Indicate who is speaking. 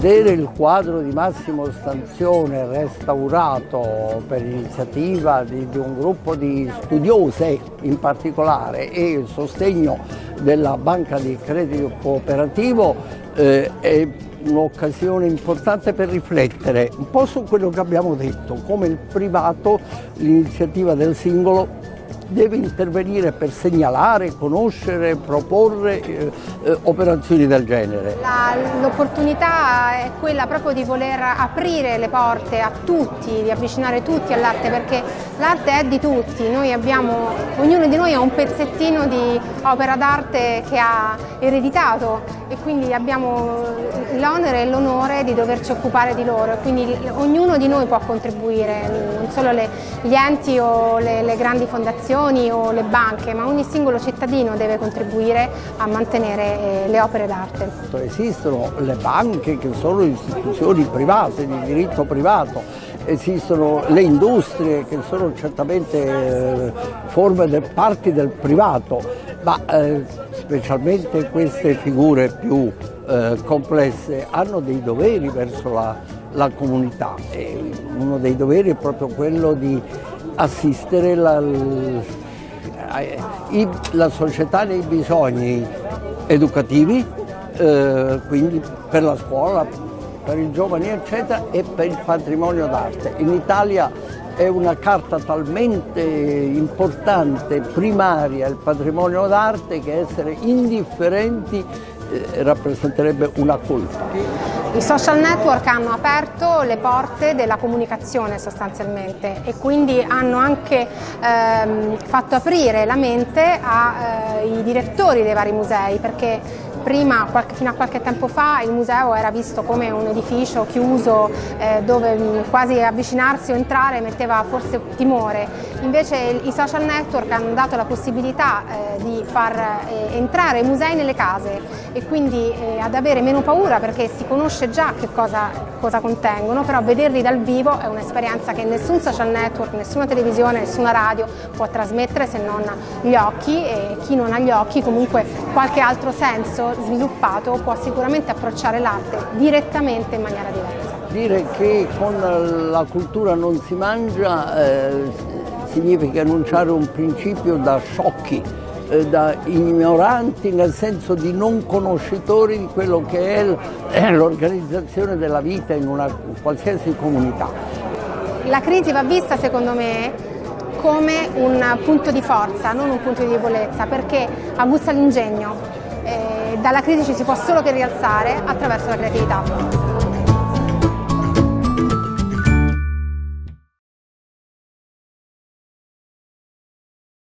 Speaker 1: vedere il quadro di Massimo Stanzione restaurato per iniziativa di un gruppo di studiose in particolare e il sostegno della Banca di Credito Cooperativo è un'occasione importante per riflettere un po' su quello che abbiamo detto, come il privato, l'iniziativa del singolo deve intervenire per segnalare, conoscere, proporre operazioni del genere.
Speaker 2: L'opportunità è quella proprio di voler aprire le porte a tutti, di avvicinare tutti all'arte, perché l'arte è di tutti. Ognuno di noi ha un pezzettino di opera d'arte che ha ereditato e quindi abbiamo l'onere e l'onore di doverci occupare di loro, e quindi ognuno di noi può contribuire, non solo gli enti o le grandi fondazioni o le banche, ma ogni singolo cittadino deve contribuire a mantenere le opere d'arte.
Speaker 1: Esistono le banche che sono istituzioni private, di diritto privato, esistono le industrie che sono certamente parti del privato, ma specialmente queste figure più complesse hanno dei doveri verso la comunità, e uno dei doveri è proprio quello di assistere la società nei bisogni educativi, quindi per la scuola, per i giovani eccetera, e per il patrimonio d'arte. In Italia è una carta talmente importante, primaria, il patrimonio d'arte, che essere indifferenti rappresenterebbe una colpa.
Speaker 2: I social network hanno aperto le porte della comunicazione sostanzialmente, e quindi hanno anche fatto aprire la mente ai direttori dei vari musei, perché prima, fino a qualche tempo fa, il museo era visto come un edificio chiuso dove quasi avvicinarsi o entrare metteva forse timore. Invece i social network hanno dato la possibilità di far entrare i musei nelle case, e quindi ad avere meno paura, perché si conosce già che cosa contengono, però vederli dal vivo è un'esperienza che nessun social network, nessuna televisione, nessuna radio può trasmettere se non gli occhi, e chi non ha gli occhi comunque qualche altro senso sviluppato può sicuramente approcciare l'arte direttamente in maniera diversa.
Speaker 1: Dire che con la cultura non si mangia significa enunciare un principio da sciocchi, da ignoranti, nel senso di non conoscitori di quello che è l'organizzazione della vita in una qualsiasi comunità.
Speaker 2: La crisi va vista, secondo me, come un punto di forza, non un punto di debolezza, perché aguzza l'ingegno. Dalla crisi ci si può solo che rialzare attraverso la creatività.